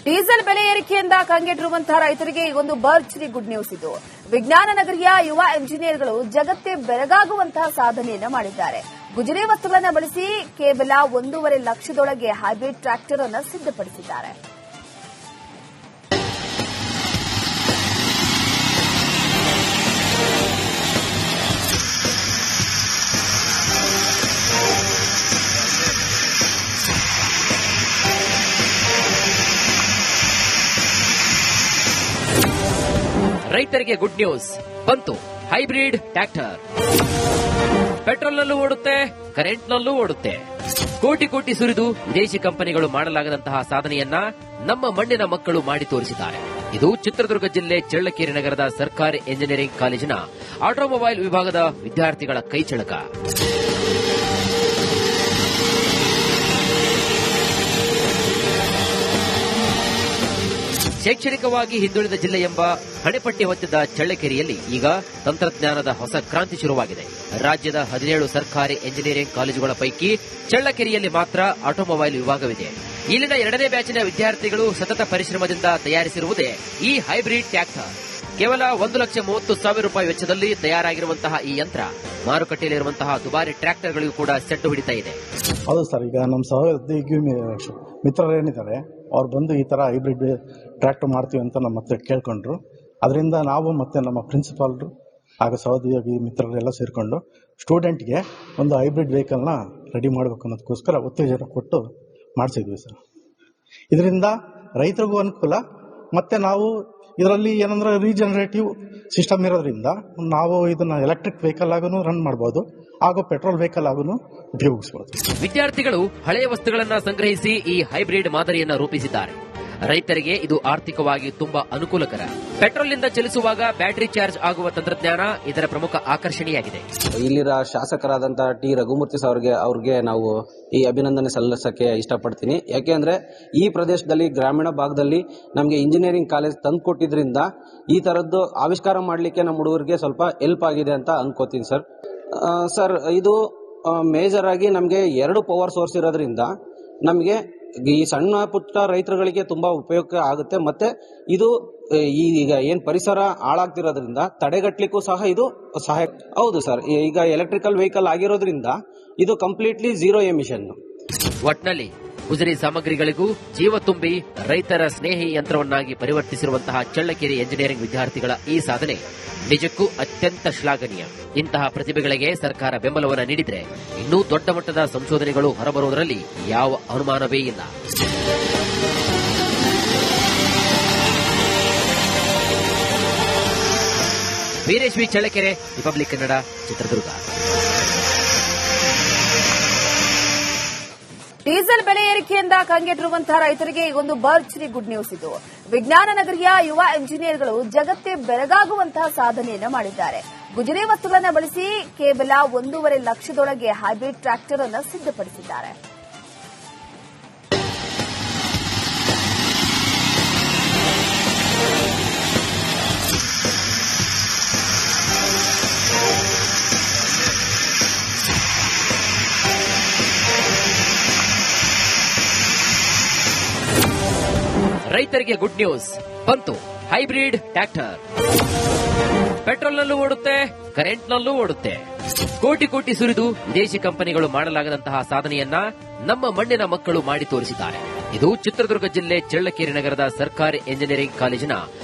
Diesel ಬೆಲೆ ಏರಿಕೆಯಿಂದ ಕಂಗೆಟ್ಟಿರುವಂತಹ ರೈತರಿಗೆ ಒಂದು ಭರ್ಜರಿ ಗುಡ್ ನ್ಯೂಸ್ ಇದು. ವಿಜ್ಞಾನ ನಗರಿಯ ಯುವ ಎಂಜಿನಿಯರ್ಗಳು ಜಗತ್ತೇ ಬೆರಗಾಗುವಂತಹ ಸಾಧನೆಯನ್ನ ಮಾಡಿದ್ದಾರೆ. ಗುಜರಿ ವಸ್ತುಗಳನ್ನು ಬಳಸಿ ಕೇವಲ 1.5 ಲಕ್ಷದೊಳಗೆ ಹೈಬ್ರಿಡ್ ಟ್ರ್ಯಾಕ್ಟರ್ ಅನ್ನು ಸಿದ್ಧಪಡಿಸಿದ್ದಾರೆ. ರೈತರಿಗೆ ಗುಡ್ ನ್ಯೂಸ್ ಬಂತು. ಹೈಬ್ರಿಡ್ ಟ್ರ್ಯಾಕ್ಟರ್ ಪೆಟ್ರೋಲ್ನಲ್ಲೂ ಓಡುತ್ತೆ, ಕರೆಂಟ್ನಲ್ಲೂ ಓಡುತ್ತೆ. ಕೋಟಿ ಕೋಟಿ ಸುರಿದು ವಿದೇಶಿ ಕಂಪನಿಗಳು ಮಾಡಲಾಗದಂತಹ ಸಾಧನೆಯನ್ನ ನಮ್ಮ ಮಣ್ಣಿನ ಮಕ್ಕಳು ಮಾಡಿ ತೋರಿಸಿದ್ದಾರೆ. ಇದು ಚಿತ್ರದುರ್ಗ ಜಿಲ್ಲೆ ಚಳ್ಳಕೆರೆ ನಗರದ ಸರ್ಕಾರಿ ಎಂಜಿನಿಯರಿಂಗ್ ಕಾಲೇಜಿನ ಆಟೋಮೊಬೈಲ್ ವಿಭಾಗದ ವಿದ್ಯಾರ್ಥಿಗಳ ಕೈಚಳಕ. ಶೈಕ್ಷಣಿಕವಾಗಿ ಹಿಂದುಳಿದ ಜಿಲ್ಲೆ ಎಂಬ ಹಣೆಪಟ್ಟಿ ಹೊತ್ತಿದ್ದ ಚಳ್ಳಕೆರೆಯಲ್ಲಿ ಈಗ ತಂತ್ರಜ್ಞಾನದ ಹೊಸ ಕ್ರಾಂತಿ ಶುರುವಾಗಿದೆ. ರಾಜ್ಯದ 17 ಸರ್ಕಾರಿ ಎಂಜಿನಿಯರಿಂಗ್ ಕಾಲೇಜುಗಳ ಪೈಕಿ ಚಳ್ಳಕೆರೆಯಲ್ಲಿ ಮಾತ್ರ ಆಟೋಮೊಬೈಲ್ ವಿಭಾಗವಿದೆ. ಇಲ್ಲಿನ 2ನೇ ಬ್ಯಾಚಿನ ವಿದ್ಯಾರ್ಥಿಗಳು ಸತತ ಪರಿಶ್ರಮದಿಂದ ತಯಾರಿಸಿರುವುದೇ ಈ ಹೈಬ್ರಿಡ್ ಟ್ರ್ಯಾಕ್ಟರ್. ಕೇವಲ 1,30,30,000 ರೂಪಾಯಿ ವೆಚ್ಚದಲ್ಲಿ ತಯಾರಾಗಿರುವಂತಹ ಈ ಯಂತ್ರ ಮಾರುಕಟ್ಟೆಯಲ್ಲಿರುವಂತಹ ದುಬಾರಿ ಟ್ರ್ಯಾಕ್ಟರ್ಗಳಿಗೂ ಕೂಡ ಸೆಡ್ಡು ಹಿಡಿತಾ ಇದೆ. ಹೌದು ಸರ್, ಈಗ ನಮ್ಮ ಸಹೋದ್ಯೋಗಿ ಮಿತ್ರರು ಏನಿದ್ದಾರೆ ಅವ್ರು ಬಂದು ಈ ತರ ಹೈಬ್ರಿಡ್ ಟ್ರ್ಯಾಕ್ಟರ್ ಮಾಡ್ತೀವಿ ಅಂತ ನಮ್ಮ ಮತ್ತೆ ಕೇಳ್ಕೊಂಡ್ರು. ಅದರಿಂದ ನಾವು ಮತ್ತೆ ನಮ್ಮ ಪ್ರಿನ್ಸಿಪಾಲ್ರು ಹಾಗೂ ಸಹೋದ್ಯೋಗಿ ಮಿತ್ರರೆಲ್ಲ ಸೇರಿಕೊಂಡು ಸ್ಟೂಡೆಂಟ್ಗೆ ಒಂದು ಹೈಬ್ರಿಡ್ ವೆಹಿಕಲ್ನ ರೆಡಿ ಮಾಡಬೇಕು ಅನ್ನೋದಕ್ಕೋಸ್ಕರ ಉತ್ತೇಜನ ಕೊಟ್ಟು ಮಾಡಿಸಿದ್ವಿ ಸರ್. ಇದರಿಂದ ರೈತರಿಗೂ ಅನುಕೂಲ, ಮತ್ತೆ ನಾವು ಇದರಲ್ಲಿ ಏನಂದ್ರೆ ರೀಜನರೇಟಿವ್ ಸಿಸ್ಟಮ್ ಇರೋದ್ರಿಂದ ನಾವು ಇದನ್ನ ಎಲೆಕ್ಟ್ರಿಕ್ ವೆಹಿಕಲ್ ಆಗೂ ರನ್ ಮಾಡಬಹುದು ಹಾಗೂ ಪೆಟ್ರೋಲ್ ವೆಹಿಕಲ್ ಆಗೂ ಉಪಯೋಗಿಸಬಹುದು. ವಿದ್ಯಾರ್ಥಿಗಳು ಹಳೆಯ ವಸ್ತುಗಳನ್ನ ಸಂಗ್ರಹಿಸಿ ಈ ಹೈಬ್ರಿಡ್ ಮಾದರಿಯನ್ನ ರೂಪಿಸಿದ್ದಾರೆ. ರೈತರಿಗೆ ಇದು ಆರ್ಥಿಕವಾಗಿ ತುಂಬಾ ಅನುಕೂಲಕರ. ಪೆಟ್ರೋಲ್ನಿಂದ ಚಲಿಸುವಾಗ ಬ್ಯಾಟರಿ ಚಾರ್ಜ್ ಆಗುವ ತಂತ್ರಜ್ಞಾನ ಇದರ ಪ್ರಮುಖ ಆಕರ್ಷಣೆಯಾಗಿದೆ. ಇಲ್ಲಿನ ಶಾಸಕರಾದಂತಹ ಟಿ ರಘುಮೂರ್ತಿ ಅವ್ರಿಗೆ ನಾವು ಈ ಅಭಿನಂದನೆ ಸಲ್ಲಿಸಕ್ಕೆ ಇಷ್ಟಪಡ್ತೀನಿ. ಯಾಕೆಂದ್ರೆ ಈ ಪ್ರದೇಶದಲ್ಲಿ ಗ್ರಾಮೀಣ ಭಾಗದಲ್ಲಿ ನಮಗೆ ಇಂಜಿನಿಯರಿಂಗ್ ಕಾಲೇಜ್ ತಂದು ಕೊಟ್ಟಿದ್ರಿಂದ ಈ ತರದ್ದು ಆವಿಷ್ಕಾರ ಮಾಡಲಿಕ್ಕೆ ನಮ್ಮ ಹುಡುಗರಿಗೆ ಸ್ವಲ್ಪ ಹೆಲ್ಪ್ ಆಗಿದೆ ಅಂತ ಅನ್ಕೋತೀನಿ ಸರ್. ಸರ್, ಇದು ಮೇಜರ್ ಆಗಿ ನಮಗೆ 2 ಪವರ್ ಸೋರ್ಸ್ ಇರೋದ್ರಿಂದ ನಮಗೆ ಈ ಸಣ್ಣ ಪುಟ್ಟ ರೈತರುಗಳಿಗೆ ತುಂಬಾ ಉಪಯೋಗ ಆಗುತ್ತೆ. ಮತ್ತೆ ಇದು ಈಗ ಏನ್ ಪರಿಸರ ಹಾಳಾಗ್ತಿರೋದ್ರಿಂದ ತಡೆಗಟ್ಟಲಿಕ್ಕೂ ಸಹ ಇದು ಸಹಾಯ. ಹೌದು ಸರ್, ಈಗ ಎಲೆಕ್ಟ್ರಿಕಲ್ ವೆಹಿಕಲ್ ಆಗಿರೋದ್ರಿಂದ ಇದು ಕಂಪ್ಲೀಟ್ಲಿ 0 ಎಮಿಷನ್. ಒಟ್ನಲ್ಲಿ ಗುಜರಿ ಸಾಮಗ್ರಿಗಳಿಗೂ ಜೀವ ತುಂಬಿ ರೈತರ ಸ್ನೇಹಿ ಯಂತ್ರವನ್ನಾಗಿ ಪರಿವರ್ತಿಸಿರುವಂತಹ ಚಳ್ಳಕೆರೆ ಎಂಜಿನಿಯರಿಂಗ್ ವಿದ್ಯಾರ್ಥಿಗಳ ಈ ಸಾಧನೆ ನಿಜಕ್ಕೂ ಅತ್ಯಂತ ಶ್ಲಾಘನೀಯ. ಇಂತಹ ಪ್ರತಿಭೆಗಳಿಗೆ ಸರ್ಕಾರ ಬೆಂಬಲವನ್ನು ನೀಡಿದರೆ ಇನ್ನೂ ದೊಡ್ಡ ಮಟ್ಟದ ಸಂಶೋಧನೆಗಳು ಹೊರಬರುವುದರಲ್ಲಿ ಯಾವ ಅನುಮಾನವೇ ಇಲ್ಲ. Veeresh V, Challakere, Republic Kannada, Chitradurga. Diesel ಬೆಲೆ ಏರಿಕೆಯಿಂದ ಕಂಗೆಟ್ಟಿರುವಂತಹ ರೈತರಿಗೆ ಒಂದು ಭರ್ಜರಿ ಗುಡ್ ನ್ಯೂಸ್ ಇದು. ವಿಜ್ಞಾನ ನಗರಿಯ ಯುವ ಎಂಜಿನಿಯರ್ಗಳು ಜಗತ್ತೇ ಬೆರಗಾಗುವಂತಹ ಸಾಧನೆಯನ್ನ ಮಾಡಿದ್ದಾರೆ. ಗುಜರಿ ವಸ್ತುಗಳನ್ನು ಬಳಸಿ ಕೇವಲ 1.5 ಲಕ್ಷದೊಳಗೆ ಹೈಬ್ರಿಡ್ ಟ್ರ್ಯಾಕ್ಟರ್ ಅನ್ನು ಸಿದ್ಧಪಡಿಸಿದ್ದಾರೆ. ರೈತರಿಗೆ ಗುಡ್ ನ್ಯೂಸ್ ಬಂತು. ಹೈಬ್ರಿಡ್ ಟ್ರ್ಯಾಕ್ಟರ್ ಪೆಟ್ರೋಲ್ನಲ್ಲೂ ಓಡುತ್ತೆ, ಕರೆಂಟ್ನಲ್ಲೂ ಓಡುತ್ತೆ. ಕೋಟಿ ಕೋಟಿ ಸುರಿದು ವಿದೇಶಿ ಕಂಪನಿಗಳು ಮಾಡಲಾಗದಂತಹ ಸಾಧನೆಯನ್ನ ನಮ್ಮ ಮಣ್ಣಿನ ಮಕ್ಕಳು ಮಾಡಿ ತೋರಿಸಿದ್ದಾರೆ. ಇದು ಚಿತ್ರದುರ್ಗ ಜಿಲ್ಲೆ ಚಳ್ಳಕೆರೆ ನಗರದ ಸರ್ಕಾರಿ ಎಂಜಿನಿಯರಿಂಗ್ ಕಾಲೇಜಿನ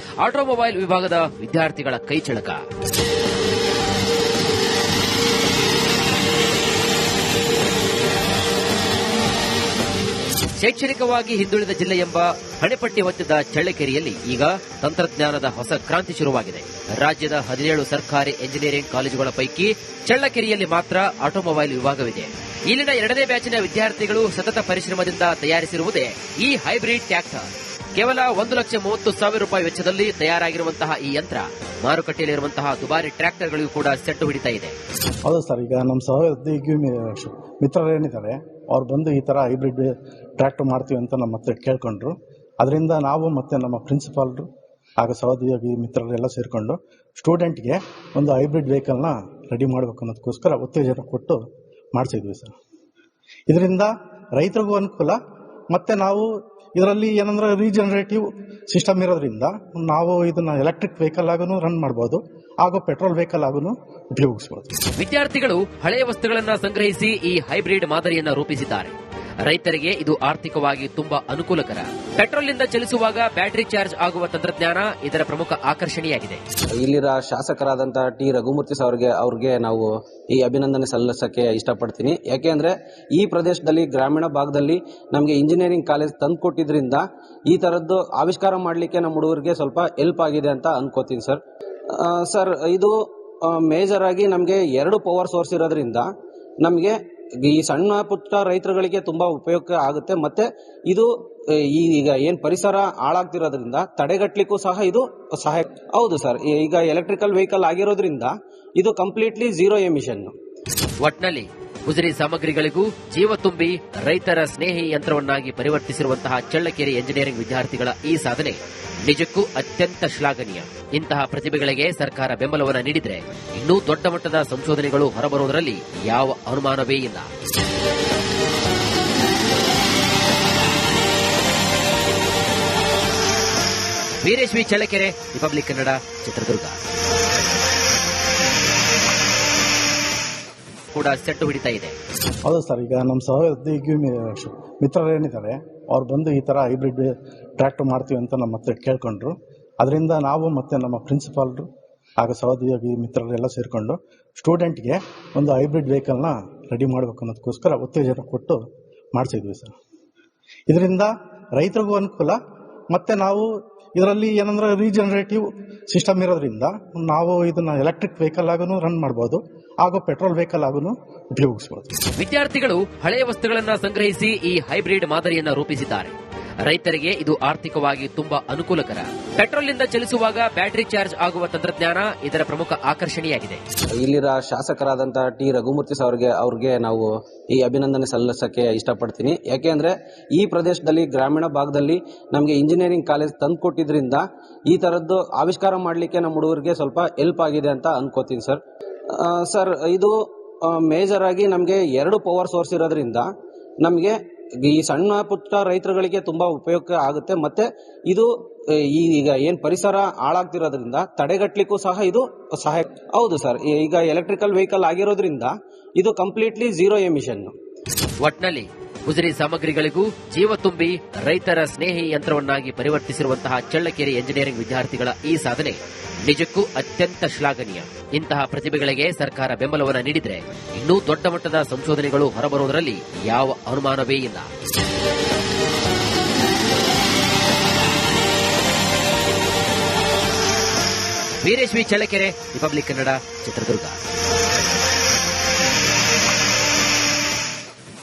ಆಟೋಮೊಬೈಲ್ ವಿಭಾಗದ ವಿದ್ಯಾರ್ಥಿಗಳ ಕೈಚಳಕ. ಶೈಕ್ಷಣಿಕವಾಗಿ ಹಿಂದುಳಿದ ಜಿಲ್ಲೆ ಎಂಬ ಹಣೆಪಟ್ಟಿ ಹೊತ್ತಿದ್ದ ಚಳ್ಳಕೆರೆಯಲ್ಲಿ ಈಗ ತಂತ್ರಜ್ಞಾನದ ಹೊಸ ಕ್ರಾಂತಿ ಶುರುವಾಗಿದೆ. ರಾಜ್ಯದ 17 ಸರ್ಕಾರಿ ಎಂಜಿನಿಯರಿಂಗ್ ಕಾಲೇಜುಗಳ ಪೈಕಿ ಚಳ್ಳಕೆರೆಯಲ್ಲಿ ಮಾತ್ರ ಆಟೋಮೊಬೈಲ್ ವಿಭಾಗವಿದೆ. ಇಲ್ಲಿನ 2ನೇ ಬ್ಯಾಚಿನ ವಿದ್ಯಾರ್ಥಿಗಳು ಸತತ ಪರಿಶ್ರಮದಿಂದ ತಯಾರಿಸಿರುವುದೇ ಈ ಹೈಬ್ರಿಡ್ ಟ್ರ್ಯಾಕ್ಟರ್. ಕೇವಲ 1,30,30,000 ರೂಪಾಯಿ ವೆಚ್ಚದಲ್ಲಿ ತಯಾರಾಗಿರುವಂತಹ ಈ ಯಂತ್ರ ಮಾರುಕಟ್ಟೆಯಲ್ಲಿರುವಂತಹ ದುಬಾರಿ ಟ್ರ್ಯಾಕ್ಟರ್ಗಳಿಗೂ ಕೂಡ ಸೆಡ್ಡು ಹಿಡಿತಾ ಇದೆ. ಹೌದು ಸರ್, ಈಗ ನಮ್ಮ ಸಹೋದ್ಯೋಗಿ ಮಿತ್ರರು ಏನಿದ್ದಾರೆ ಅವ್ರು ಬಂದು ಈ ತರ ಹೈಬ್ರಿಡ್ ಟ್ರ್ಯಾಕ್ಟರ್ ಮಾಡ್ತೀವಿ ಅಂತ ನಮ್ಮ ಮತ್ತೆ ಕೇಳ್ಕೊಂಡ್ರು. ಅದರಿಂದ ನಾವು ಮತ್ತೆ ನಮ್ಮ ಪ್ರಿನ್ಸಿಪಾಲ್ರು ಹಾಗೂ ಸಹೋದ್ಯೋಗಿ ಮಿತ್ರರೆಲ್ಲ ಸೇರಿಕೊಂಡು ಸ್ಟೂಡೆಂಟ್ಗೆ ಒಂದು ಹೈಬ್ರಿಡ್ ವೆಹಿಕಲ್ನ ರೆಡಿ ಮಾಡಬೇಕು ಅನ್ನೋದಕ್ಕೋಸ್ಕರ ಉತ್ತೇಜನ ಕೊಟ್ಟು ಮಾಡಿಸಿದ್ವಿ ಸರ್. ಇದರಿಂದ ರೈತರಿಗೂ ಅನುಕೂಲ, ಮತ್ತೆ ನಾವು ಇದರಲ್ಲಿ ಏನಂದ್ರೆ ರೀಜನರೇಟಿವ್ ಸಿಸ್ಟಮ್ ಇರೋದ್ರಿಂದ ನಾವು ಇದನ್ನ ಎಲೆಕ್ಟ್ರಿಕ್ ವೆಹಿಕಲ್ ಆಗನು ರನ್ ಮಾಡಬಹುದು, ಹಾಗೂ ಪೆಟ್ರೋಲ್ ವೆಹಿಕಲ್ ಆಗನು ಉಪಯೋಗಿಸಬಹುದು. ವಿದ್ಯಾರ್ಥಿಗಳು ಹಳೆಯ ವಸ್ತುಗಳನ್ನು ಸಂಗ್ರಹಿಸಿ ಈ ಹೈಬ್ರಿಡ್ ಮಾದರಿಯನ್ನು ರೂಪಿಸಿದ್ದಾರೆ. ರೈತರಿಗೆ ಇದು ಆರ್ಥಿಕವಾಗಿ ತುಂಬಾ ಅನುಕೂಲಕರ. ಪೆಟ್ರೋಲ್ನಿಂದ ಚಲಿಸುವಾಗ ಬ್ಯಾಟರಿ ಚಾರ್ಜ್ ಆಗುವ ತಂತ್ರಜ್ಞಾನ ಇದರ ಪ್ರಮುಖ ಆಕರ್ಷಣೆಯಾಗಿದೆ. ಇಲ್ಲಿನ ಶಾಸಕರಾದಂತಹ ಟಿ ರಘುಮೂರ್ತಿ ಅವ್ರಿಗೆ ನಾವು ಈ ಅಭಿನಂದನೆ ಸಲ್ಲಿಸಕ್ಕೆ ಇಷ್ಟಪಡ್ತೀನಿ. ಯಾಕೆಂದ್ರೆ ಈ ಪ್ರದೇಶದಲ್ಲಿ ಗ್ರಾಮೀಣ ಭಾಗದಲ್ಲಿ ನಮಗೆ ಇಂಜಿನಿಯರಿಂಗ್ ಕಾಲೇಜ್ ತಂದು ಕೊಟ್ಟಿದ್ರಿಂದ ಈ ತರದ್ದು ಆವಿಷ್ಕಾರ ಮಾಡಲಿಕ್ಕೆ ನಮ್ಮ ಹುಡುಗರಿಗೆ ಸ್ವಲ್ಪ ಹೆಲ್ಪ್ ಆಗಿದೆ ಅಂತ ಅನ್ಕೋತೀನಿ ಸರ್. ಸರ್, ಇದು ಮೇಜರ್ ಆಗಿ ನಮಗೆ 2 ಪವರ್ ಸೋರ್ಸ್ ಇರೋದ್ರಿಂದ ನಮಗೆ ಈ ಸಣ್ಣ ಪುಟ್ಟ ರೈತರುಗಳಿಗೆ ತುಂಬಾ ಉಪಯೋಗ ಆಗುತ್ತೆ. ಮತ್ತೆ ಇದು ಈಗ ಏನ್ ಪರಿಸರ ಹಾಳಾಗ್ತಿರೋದ್ರಿಂದ ತಡೆಗಟ್ಟಲಿಕ್ಕೂ ಸಹ ಇದು ಸಹಾಯ. ಹೌದು ಸರ್, ಈಗ ಎಲೆಕ್ಟ್ರಿಕಲ್ ವೆಹಿಕಲ್ ಆಗಿರೋದ್ರಿಂದ ಇದು ಕಂಪ್ಲೀಟ್ಲಿ 0 ಎಮಿಷನ್. ಒಟ್ನಲ್ಲಿ ಗುಜರಿ ಸಾಮಗ್ರಿಗಳಿಗೂ ಜೀವ ತುಂಬಿ ರೈತರ ಸ್ನೇಹಿ ಯಂತ್ರವನ್ನಾಗಿ ಪರಿವರ್ತಿಸಿರುವಂತಹ ಚಳ್ಳಕೆರೆ ಎಂಜಿನಿಯರಿಂಗ್ ವಿದ್ಯಾರ್ಥಿಗಳ ಈ ಸಾಧನೆ ನಿಜಕ್ಕೂ ಅತ್ಯಂತ ಶ್ಲಾಘನೀಯ. ಇಂತಹ ಪ್ರತಿಭೆಗಳಿಗೆ ಸರ್ಕಾರ ಬೆಂಬಲವನ್ನು ನೀಡಿದರೆ ಇನ್ನೂ ದೊಡ್ಡ ಮಟ್ಟದ ಸಂಶೋಧನೆಗಳು ಹೊರಬರುವುದರಲ್ಲಿ ಯಾವ ಅನುಮಾನವೇ ಇಲ್ಲ. Veeresh V, Challakere, Republic Kannada, Chitradurga. ಕೂಡ ಸೆಟ್ಟು ಹಿಡಿತಾ ಇದೆ. ಹೌದು ಸರ್, ಈಗ ನಮ್ಮ ಸಹೋದ್ಯೋಗಿ ಮಿತ್ರರೇನಿದ್ದಾರೆ ಅವ್ರು ಬಂದು ಈ ತರ ಹೈಬ್ರಿಡ್ ಟ್ರ್ಯಾಕ್ಟರ್ ಮಾಡ್ತೀವಿ ಅಂತ ನಮ್ಮ ಹತ್ರ ಕೇಳ್ಕೊಂಡ್ರು. ಅದರಿಂದ ನಾವು ಮತ್ತೆ ನಮ್ಮ ಪ್ರಿನ್ಸಿಪಾಲ್ರು ಹಾಗೂ ಸಹೋದ್ಯೋಗಿ ಮಿತ್ರರೆಲ್ಲ ಸೇರಿಕೊಂಡು ಸ್ಟೂಡೆಂಟ್ಗೆ ಒಂದು ಹೈಬ್ರಿಡ್ ವೆಹಿಕಲ್ನ ರೆಡಿ ಮಾಡಬೇಕು ಅನ್ನೋದಕ್ಕೋಸ್ಕರ ಉತ್ತೇಜನ ಕೊಟ್ಟು ಮಾಡಿಸಿದ್ವಿ ಸರ್. ಇದರಿಂದ ರೈತರಿಗೂ ಅನುಕೂಲ, ಮತ್ತೆ ನಾವು ಇದರಲ್ಲಿ ಏನಂದ್ರೆ ರೀಜನರೇಟಿವ್ ಸಿಸ್ಟಮ್ ಇರೋದ್ರಿಂದ ನಾವು ಇದನ್ನ ಎಲೆಕ್ಟ್ರಿಕ್ ವೆಹಿಕಲ್ ಆಗನು ರನ್ ಮಾಡಬಹುದು, ಹಾಗೂ ಪೆಟ್ರೋಲ್ ವೆಹಿಕಲ್ ಆಗನು ಉಪಯೋಗಿಸಬಹುದು. ವಿದ್ಯಾರ್ಥಿಗಳು ಹಳೆಯ ವಸ್ತುಗಳನ್ನು ಸಂಗ್ರಹಿಸಿ ಈ ಹೈಬ್ರಿಡ್ ಮಾದರಿಯನ್ನು ರೂಪಿಸಿದ್ದಾರೆ. ರೈತರಿಗೆ ಇದು ಆರ್ಥಿಕವಾಗಿ ತುಂಬಾ ಅನುಕೂಲಕರ. ಪೆಟ್ರೋಲ್ನಿಂದ ಚಲಿಸುವಾಗ ಬ್ಯಾಟರಿ ಚಾರ್ಜ್ ಆಗುವ ತಂತ್ರಜ್ಞಾನ ಇದರ ಪ್ರಮುಖ ಆಕರ್ಷಣೆಯಾಗಿದೆ. ಇಲ್ಲಿನ ಶಾಸಕರಾದಂತಹ ಟಿ ರಘುಮೂರ್ತಿ ಅವ್ರಿಗೆ ನಾವು ಈ ಅಭಿನಂದನೆ ಸಲ್ಲಿಸಕ್ಕೆ ಇಷ್ಟಪಡ್ತೀನಿ. ಯಾಕೆಂದ್ರೆ ಈ ಪ್ರದೇಶದಲ್ಲಿ ಗ್ರಾಮೀಣ ಭಾಗದಲ್ಲಿ ನಮಗೆ ಇಂಜಿನಿಯರಿಂಗ್ ಕಾಲೇಜ್ ತಂದು ಕೊಟ್ಟಿದ್ರಿಂದ ಈ ತರದ್ದು ಆವಿಷ್ಕಾರ ಮಾಡಲಿಕ್ಕೆ ನಮ್ಮ ಹುಡುಗರಿಗೆ ಸ್ವಲ್ಪ ಹೆಲ್ಪ್ ಆಗಿದೆ ಅಂತ ಅನ್ಕೋತೀನಿ ಸರ್. ಸರ್, ಇದು ಮೇಜರ್ ಆಗಿ ನಮಗೆ 2 ಪವರ್ ಸೋರ್ಸ್ ಇರೋದ್ರಿಂದ ನಮಗೆ ಈ ಸಣ್ಣ ಪುಟ್ಟ ರೈತರುಗಳಿಗೆ ತುಂಬಾ ಉಪಯೋಗ ಆಗುತ್ತೆ. ಮತ್ತೆ ಇದು ಈಗ ಏನ್ ಪರಿಸರ ಹಾಳಾಗ್ತಿರೋದ್ರಿಂದ ತಡೆಗಟ್ಟಲಿಕ್ಕೂ ಸಹ ಇದು ಸಹಾಯ. ಹೌದು ಸರ್, ಈಗ ಎಲೆಕ್ಟ್ರಿಕಲ್ ವೆಹಿಕಲ್ ಆಗಿರೋದ್ರಿಂದ ಇದು ಕಂಪ್ಲೀಟ್ಲಿ 0 ಎಮಿಷನ್. ಒಟ್ನಲ್ಲಿ ಗುಜರಿ ಸಾಮಗ್ರಿಗಳಿಗೂ ಜೀವ ತುಂಬಿ ರೈತರ ಸ್ನೇಹಿ ಯಂತ್ರವನ್ನಾಗಿ ಪರಿವರ್ತಿಸಿರುವಂತಹ ಚಳ್ಳಕೆರೆ ಎಂಜಿನಿಯರಿಂಗ್ ವಿದ್ಯಾರ್ಥಿಗಳ ಈ ಸಾಧನೆ ನಿಜಕ್ಕೂ ಅತ್ಯಂತ ಶ್ಲಾಘನೀಯ. ಇಂತಹ ಪ್ರತಿಭೆಗಳಿಗೆ ಸರ್ಕಾರ ಬೆಂಬಲವನ್ನು ನೀಡಿದರೆ ಇನ್ನೂ ದೊಡ್ಡ ಮಟ್ಟದ ಸಂಶೋಧನೆಗಳು ಹೊರಬರುವುದರಲ್ಲಿ ಯಾವ ಅನುಮಾನವೇ ಇಲ್ಲ. Veeresh V, Challakere, Republic Kannada, Chitradurga.